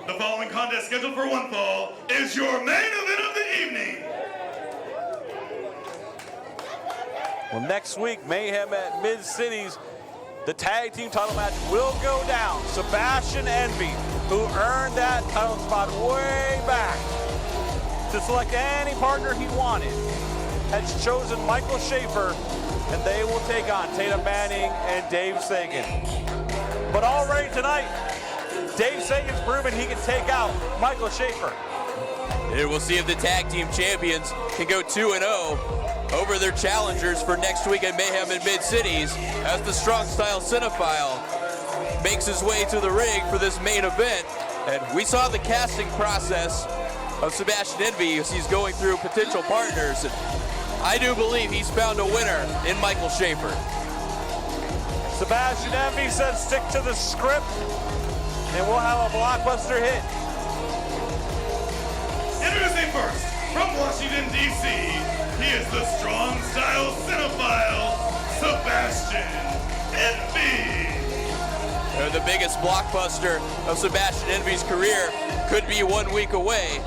The following contest scheduled for one fall is your main event of the evening. Well, next week, Mayhem at Mid-Cities, the tag team title match will go down. Sebastion Envi, who earned that title spot way back to select any partner he wanted, has chosen Michael Schaefer, and they will take on Tatum Manning and Dave Sagan. But already tonight, Dave Sagan's proven he can take out Michael Schaefer. And we'll see if the tag team champions can go 2-0 over their challengers for next week at Mayhem in Mid-Cities as the Strong Style Cinephile makes his way to the ring for this main event. And we saw the casting process of Sebastion Envi as he's going through potential partners. And I do believe he's found a winner in Michael Schaefer. Sebastion Envi says stick to the script, and we'll have a blockbuster hit. Introducing first, from Washington, D.C., he is the Strong Style Cinephile, Sebastion Envi. The biggest blockbuster of Sebastion Envi's career could be 1 week away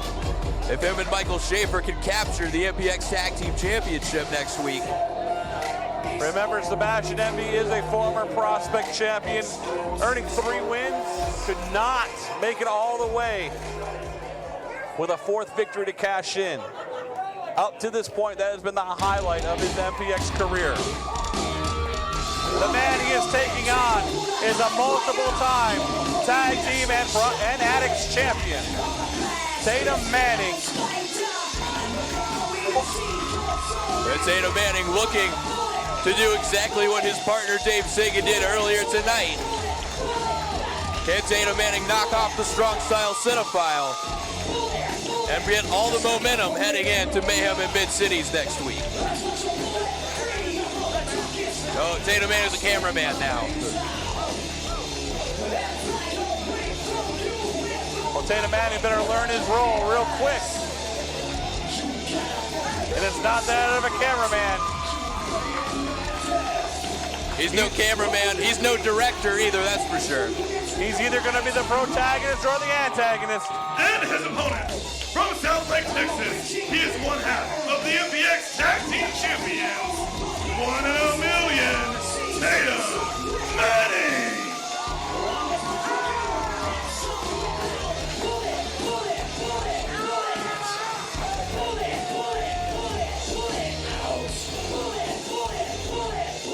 if him and Michael Schaefer can capture the MPX Tag Team Championship next week. Remember, Sebastion Envi is a former Prospect champion, earning 3 wins, could not make it all the way with a 4th victory to cash in. Up to this point, that has been the highlight of his MPX career. The man he is taking on is a multiple-time tag team and Addicts champion, Tatum Manning. Tatum Manning looking to do exactly what his partner Dave Sagan did earlier tonight. Can Tatum Manning knock off the Strong Style Cinephile and get all the momentum heading into Mayhem in Mid-Cities next week? Oh, Tatum Manning is a cameraman now. Well, Tatum Manning better learn his role real quick. And it's not that of a cameraman. He's no cameraman, he's no director either, that's for sure. He's either going to be the protagonist or the antagonist. And his opponent, from South Lake, Texas, he is one half of the MPX Tag Team Champions. 1 in a million, Tatum Manning.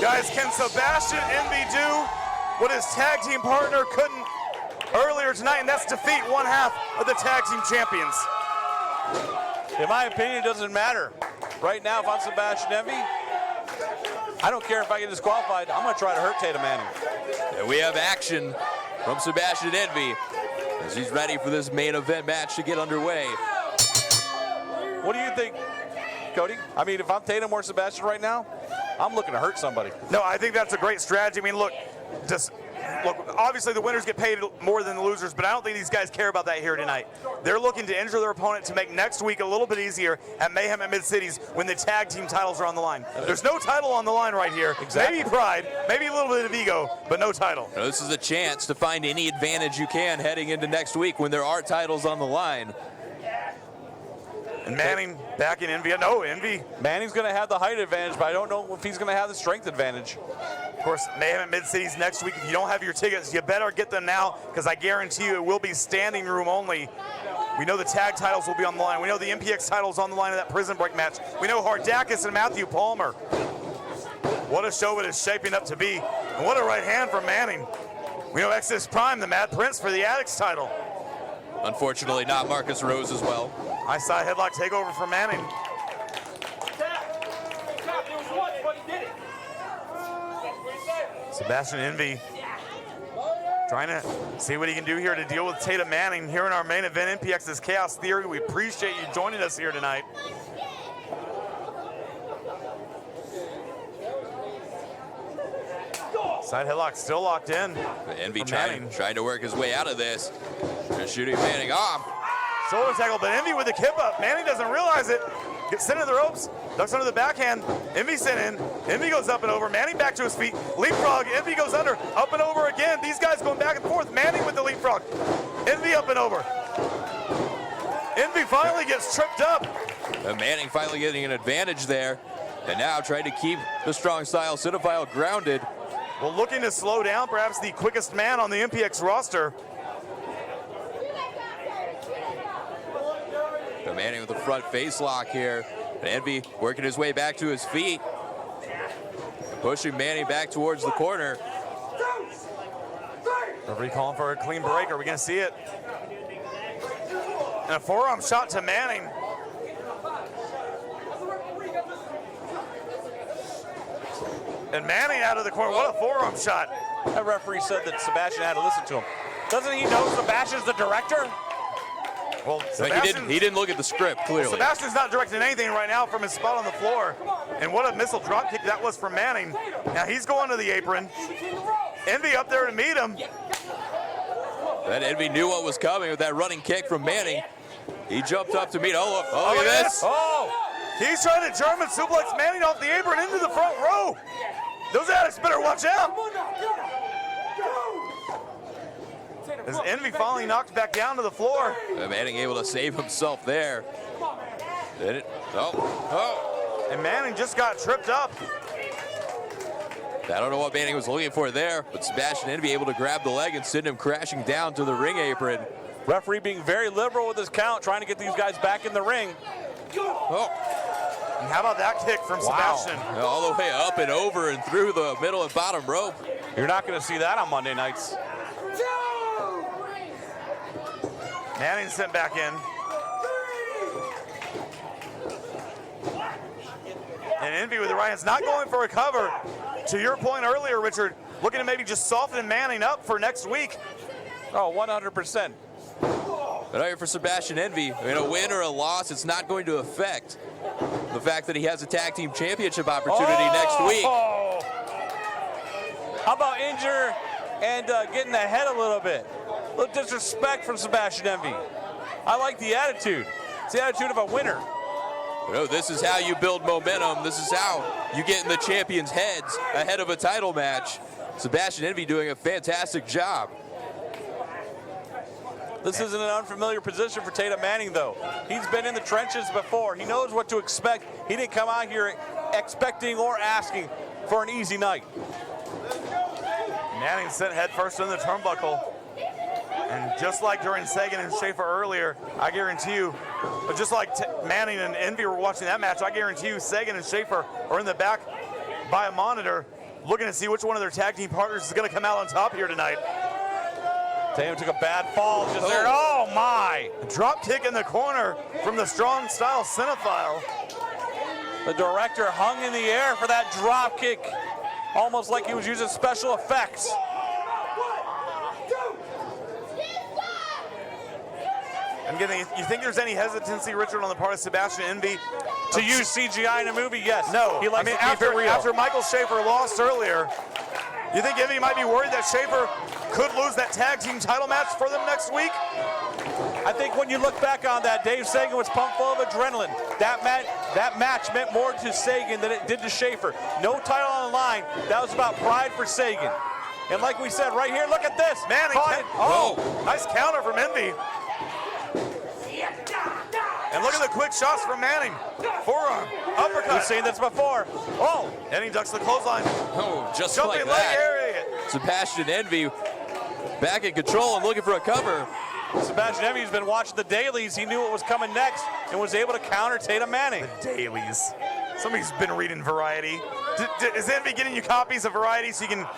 Guys, can Sebastion Envi do what his tag team partner couldn't earlier tonight, and that's defeat 1/2 of the tag team champions? In my opinion, it doesn't matter. Right now, if I'm Sebastion Envi, I don't care if I get disqualified. I'm going to try to hurt Tatum Manning. And we have action from Sebastion Envi as he's ready for this main event match to get underway. What do you think, Cody? I mean, if I'm Tatum or Sebastion right now, I'm looking to hurt somebody. No, I think that's a great strategy. I mean, look, obviously the winners get paid more than the losers, but I don't think these guys care about that here tonight. They're looking to injure their opponent to make next week a little bit easier at Mayhem at Mid-Cities when the tag team titles are on the line. There's no title on the line right here. Exactly. Maybe pride, maybe a little bit of ego, but no title. Now, this is a chance to find any advantage you can heading into next week when there are titles on the line. And Manning back in Envi. No, Envi. Manning's going to have the height advantage, but I don't know if he's going to have the strength advantage. Of course, Mayhem at Mid-Cities next week. If you don't have your tickets, you better get them now, because I guarantee you it will be standing room only. We know the tag titles will be on the line. We know the MPX titles on the line of that Prison Break match. We know Hardakis and Matthew Palmer. What a show it is shaping up to be. And what a right hand from Manning. We know Exodus Prime, the Mad Prince, for the Addicts title. Unfortunately, not Marcus Rose as well. I saw a headlock takeover for Manning. Sebastion Envi trying to see what he can do here to deal with Tatum Manning here in our main event, MPX's Chaos Theory. We appreciate you joining us here tonight. Side headlock still locked in. Envi trying to work his way out of this. Just shooting Manning off. Shoulder tackle, but Envi with the kip up. Manning doesn't realize it. Gets sent to the ropes. Ducks under the backhand. Envi sent in. Envi goes up and over. Manning back to his feet. Leapfrog. Envi goes under. Up and over again. These guys going back and forth. Manning with the leapfrog. Envi Envi up and over. Envi finally gets tripped up. And Manning finally getting an advantage there. And now trying to keep the strong style cinephile grounded. Well, looking to slow down perhaps the quickest man on the MPX roster. But Manning with the front face lock here. And Envi working his way back to his feet. Pushing Manning back towards the corner. Referee calling for a clean break. Are we going to see it? And a forearm shot to Manning. And Manning out of the corner. What a forearm shot. That referee said that Sebastion had to listen to him. Doesn't he know Sebastian's the director? Well, he didn't look at the script, clearly. Sebastian's not directing anything right now from his spot on the floor. And what a missile drop kick that was from Manning. Now he's going to the apron. Envi up there to meet him. That Envi knew what was coming with that running kick from Manning. He jumped up to meet. Oh, look at this. Oh, he's trying to German suplex Manning off the apron into the front row. Those addicts better watch out. As Envi finally knocked back down to the floor. Manning able to save himself there. And Manning just got tripped up. I don't know what Manning was looking for there, but Sebastion Envi able to grab the leg and send him crashing down to the ring apron. Referee being very liberal with his count, trying to get these guys back in the ring. And how about that kick from Sebastion? All the way up and over and through the middle and bottom rope. You're not going to see that on Monday nights. Manning sent back in. And Envi with the right hands, not going for a cover. To your point earlier, Richard, looking to maybe just soften Manning up for next week. Oh, 100%. But out here for Sebastion Envi, in a win or a loss, it's not going to affect the fact that he has a tag team championship opportunity next week. How about injure and getting ahead a little bit? A little disrespect from Sebastion Envi. I like the attitude. It's the attitude of a winner. You know, this is how you build momentum. This is how you get in the champions' heads ahead of a title match. Sebastion Envi doing a fantastic job. This isn't an unfamiliar position for Tatum Manning, though. He's been in the trenches before. He knows what to expect. He didn't come out here expecting or asking for an easy night. Manning sent head first in the turnbuckle. And just like during Sagan and Schaefer earlier, I guarantee you, but just like Manning and Envi were watching that match, I guarantee you Sagan and Schaefer are in the back by a monitor looking to see which one of their tag team partners is going to come out on top here tonight. Tatum took a bad fall just there. Oh, my. A drop kick in the corner from the strong style cinephile. The director hung in the air for that drop kick, almost like he was using special effects. You think there's any hesitancy, Richard, on the part of Sebastion Envi to use CGI in a movie? Yes. No. He likes to keep it real. After Michael Schaefer lost earlier, you think Envi might be worried that Schaefer could lose that tag team title match for them next week? I think when you look back on that, Dave Sagan was pumped full of adrenaline. That match meant more to Sagan than it did to Schaefer. No title on the line. That was about pride for Sagan. And like we said right here, look at this. Manning. Nice counter from Envi. And look at the quick shots from Manning. Forearm, uppercut. We've seen this before. Oh, and he ducks the clothesline. Oh, just jumping like leg that. area. Sebastion Envi back in control and looking for a cover. Sebastion Envi's been watching the dailies. He knew what was coming next and was able to counter Tatum Manning. The dailies. Somebody's been reading Variety. Is Envi getting you copies of Variety so you can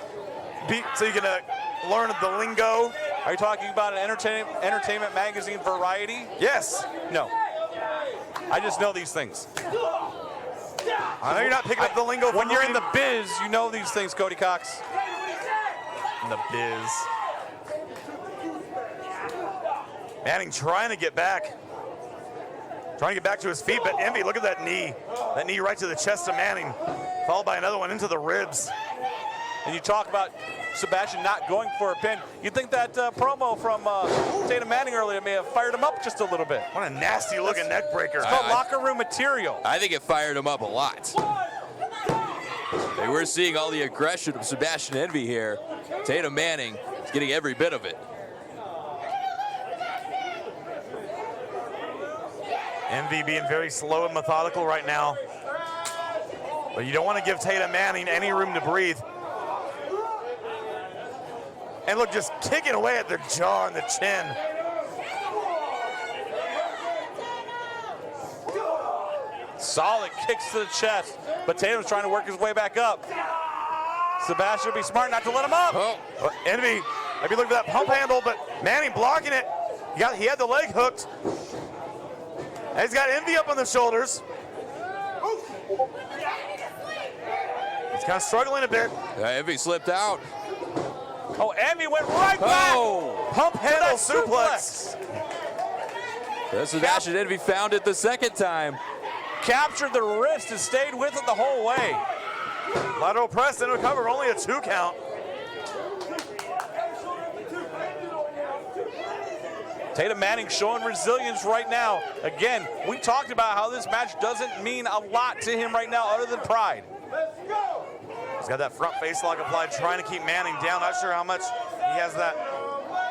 learn the lingo? Are you talking about an entertainment magazine, Variety? Yes. No. I just know these things. I know you're not picking up the lingo. When you're in the biz, you know these things, Cody Cox. In the biz. Manning trying to get back. Trying to get back to his feet, but Envi, look at that knee. That knee right to the chest of Manning, followed by another one into the ribs. And you talk about Sebastion not going for a pin. You think that promo from Tatum Manning earlier may have fired him up just a little bit. What a nasty looking neck breaker. It's called locker room material. I think it fired him up a lot. Hey, we're seeing all the aggression of Sebastion Envi here. Tatum Manning is getting every bit of it. Envi being very slow and methodical right now. But you don't want to give Tatum Manning any room to breathe. And look, just kicking away at their jaw and the chin. Solid kicks to the chest, but Tatum's trying to work his way back up. Sebastion would be smart not to let him up. Oh, Envi, maybe looking for that pump handle, but Manning blocking it. He had the leg hooked. And he's got Envi up on the shoulders. He's kind of struggling a bit. Envi slipped out. Oh, Envi went right back. Oh, pump handle suplex. Sebastion Envi found it the second time. Captured the wrist and stayed with it the whole way. Lateral press and recover, only a 2 count. Tatum Manning showing resilience right now. Again, we talked about how this match doesn't mean a lot to him right now other than pride. He's got that front face lock applied, trying to keep Manning down. Not sure how much he has that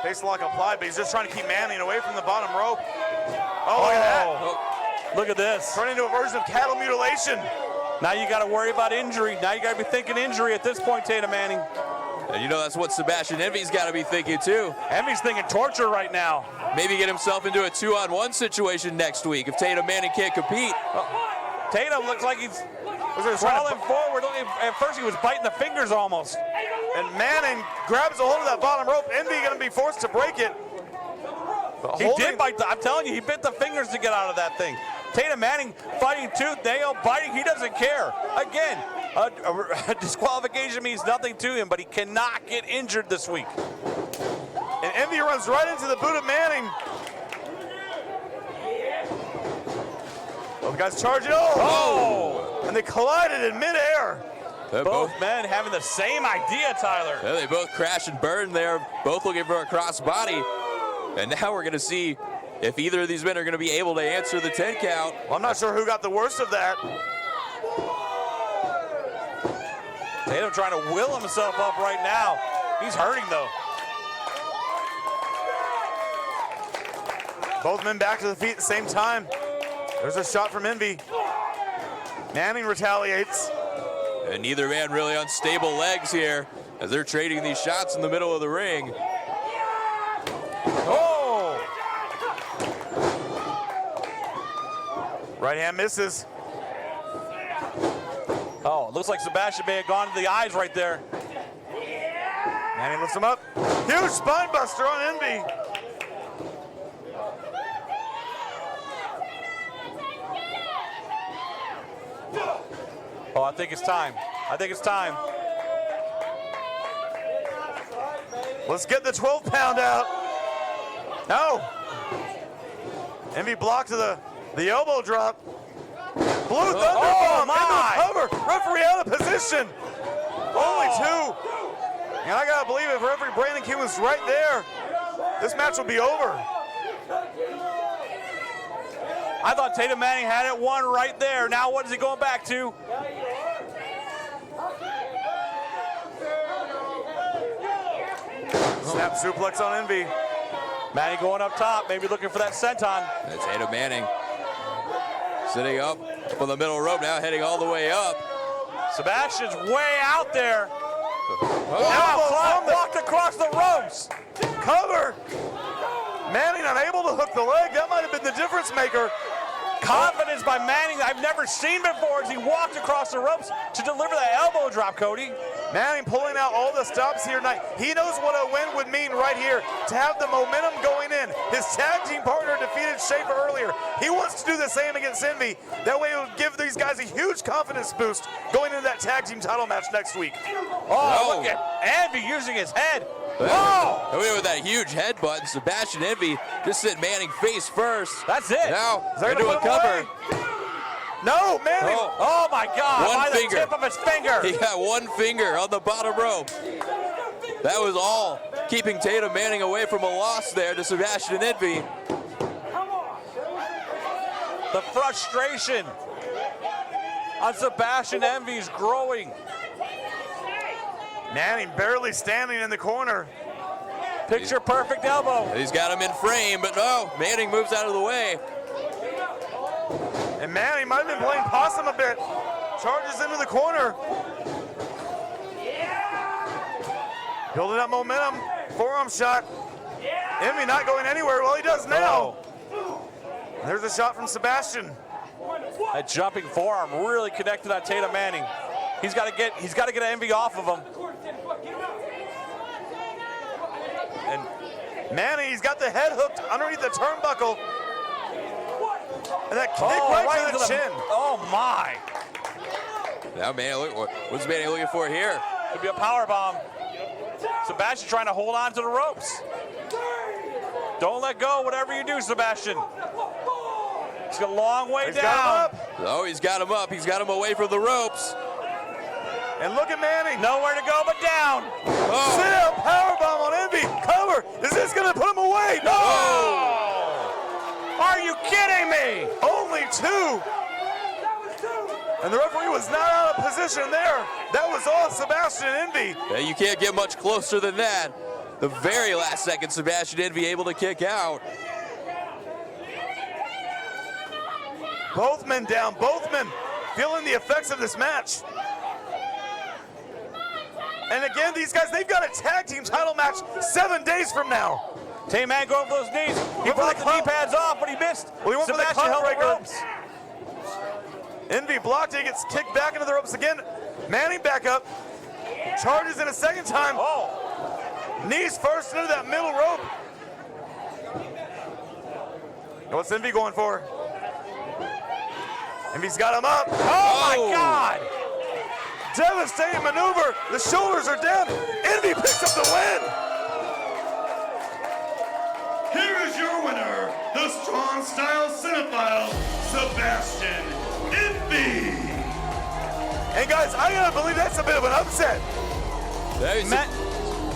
face lock applied, but he's just trying to keep Manning away from the bottom rope. Oh, look at that. Oh, look at this. Turning into a version of cattle mutilation. Now you got to worry about injury. Now you got to be thinking injury at this point, Tatum Manning. And you know that's what Sebastion Envi's got to be thinking too. Envi's thinking torture right now. Maybe get himself into a 2-on-1 situation next week if Tatum Manning can't compete. Tatum looks like he's crawling forward. At first he was biting the fingers almost. And Manning grabs a hold of that bottom rope. Envi going to be forced to break it. He did bite I'm telling you, he bit the fingers to get out of that thing. Tatum Manning fighting tooth, nail, biting, he doesn't care. Again, a disqualification means nothing to him, but he cannot get injured this week. And Envi runs right into the boot of Manning. Both guys charging. Oh! And they collided in midair. Both men having the same idea, Tyler. Yeah, they both crash and burn there, both looking for a crossbody. And now we're going to see if either of these men are going to be able to answer the 10 count. Well, I'm not sure who got the worst of that. Tatum trying to will himself up right now. He's hurting though. Both men back to the feet at the same time. There's a shot from Envi. Manning retaliates. And neither man really on stable legs here as they're trading these shots in the middle of the ring. Oh! Right hand misses. Oh, it looks like Sebastion may have gone to the eyes right there. Manning lifts him up. Huge spine buster on Envi. Oh, I think it's time. I think it's time. Let's get the 12-pound out. No. Envi blocked to the elbow drop. Blue Thunder bomb into the cover. Referee out of position. Only 2. And I gotta believe if referee Brandon King was right there, this match would be over. I thought Tatum Manning had it won right there. Now what is he going back to? Snap suplex on Envi. Manning going up top, maybe looking for that senton. That's Tatum Manning sitting up on the middle rope now, heading all the way up. Sebastion's way out there. Oh, Walked across the ropes. Cover. Manning unable to hook the leg. That might have been the difference maker. Confidence by Manning I've never seen before as he walked across the ropes to deliver that elbow drop, Cody. Manning pulling out all the stops here tonight. He knows what a win would mean right here, to have the momentum going in. His tag team partner defeated Schaefer earlier. He wants to do the same against Envi. That way it would give these guys a huge confidence boost going into that tag team title match next week. Oh, look at Envi using his head. Oh! With that huge headbutt, Sebastion Envi just sent Manning face first. That's it. Now, They're into a cover. No, Manning. Oh my God, One by finger. the tip of his finger. He got one finger on the bottom rope. That was all keeping Tatum Manning away from a loss there to Sebastion Envi. The frustration on Sebastion Envi is growing. Manning barely standing in the corner. Picture perfect elbow. He's got him in frame, but no, Manning moves out of the way. And man, he might have been playing possum a bit. Charges into the corner. Building up momentum. Forearm shot. Envi not going anywhere. Well, he does now. There's a shot from Sebastion. That jumping forearm really connected on Tatum Manning. He's got to get Envi off of him. And Manning, he's got the head hooked underneath the turnbuckle. And that kick right to the chin. Oh my. Now Manning, look, what's Manning looking for here? Could be a power bomb. Sebastion trying to hold on to the ropes. Don't let go, whatever you do, Sebastion. He's got a long way down. Got him up. Oh, he's got him up. He's got him away from the ropes. And look at Manning. Nowhere to go but down. Oh. Sit out powerbomb on Envi. Cover. Is this going to put him away? No. Oh. Are you kidding me? Only 2. And the referee was not out of position there. That was all Sebastion and Envi. Yeah, you can't get much closer than that. The very last second, Sebastion Envi able to kick out. Both men down. Both men feeling the effects of this match. And again, these guys, they've got a tag team title match 7 days from now. Tatum Manning going for those knees. He brought the knee pads off, but he missed. Well, he went for the Sebastion held the cut ropes. Envi blocked it, gets kicked back into the ropes again. Manning back up. Charges in a second time. Oh. Knees first into that middle rope. And what's Envi going for? Envi's got him up. Oh my God. Devastating maneuver. The shoulders are down. Envi picks up the win. Here is your winner, the strong style cinephile, Sebastion Envi. And guys, I gotta believe that's a bit of an upset.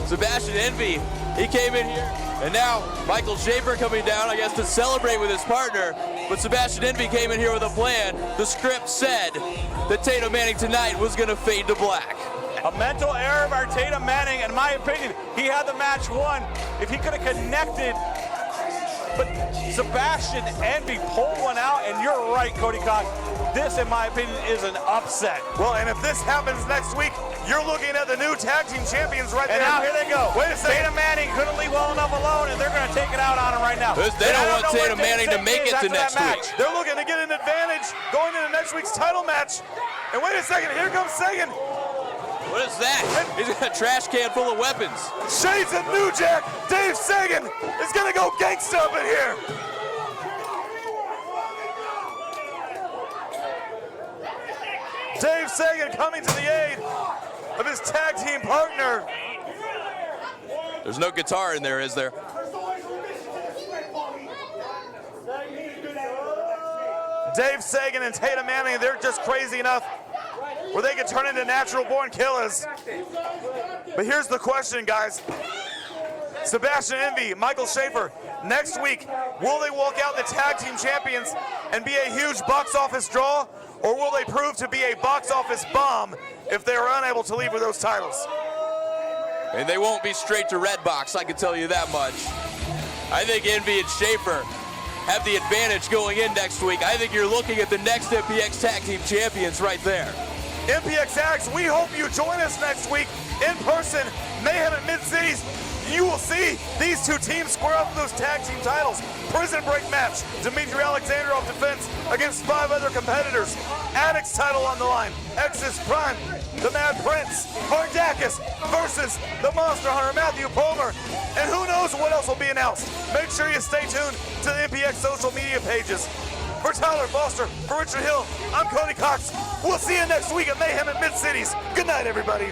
Sebastion Envi, he came in here, and now Michael Schaefer coming down, I guess, to celebrate with his partner. But Sebastion Envi came in here with a plan. The script said that Tatum Manning tonight was going to fade to black. A mental error by Tatum Manning, in my opinion. He had the match won. If he could have connected, but Sebastion Envi pulled one out, and you're right, Cody Cox. This, in my opinion, is an upset. Well, and if this happens next week, you're looking at the new tag team champions right there. And now here they go. Wait a second. Tatum Manning couldn't leave well enough alone, and they're going to take it out on him right now. They don't want Tatum Manning to make it to next week. They're looking to get an advantage going into next week's title match. And wait a second, here comes Sagan. What is that? He's got a trash can full of weapons. Shades of New Jack. Dave Sagan is going to go gangsta up in here. Dave Sagan coming to the aid of his tag team partner. There's no guitar in there, is there? Dave Sagan and Tatum Manning, they're just crazy enough where they could turn into natural-born killers. But here's the question, guys. Sebastion Envi, Michael Schaefer, next week, will they walk out the tag team champions and be a huge box office draw, or will they prove to be a box office bomb if they are unable to leave with those titles? And they won't be straight to Redbox, I can tell you that much. I think Envi and Schaefer have the advantage going in next week. I think you're looking at the next MPX Tag Team Champions right there. MPX Tags, we hope you join us next week in person, Mayhem at Mid-Cities. You will see these two teams square up for those tag team titles. Prison Break match, Dmitry Alexandrov defense against 5 other competitors. Addicts title on the line, Exodus Prime, the Mad Prince, Hardakis versus the Monster Hunter, Matthew Palmer. And who knows what else will be announced. Make sure you stay tuned to the MPX social media pages. For Tyler Foster, for Richard Hill, I'm Cody Cox. We'll see you next week at Mayhem at Mid-Cities. Good night, everybody.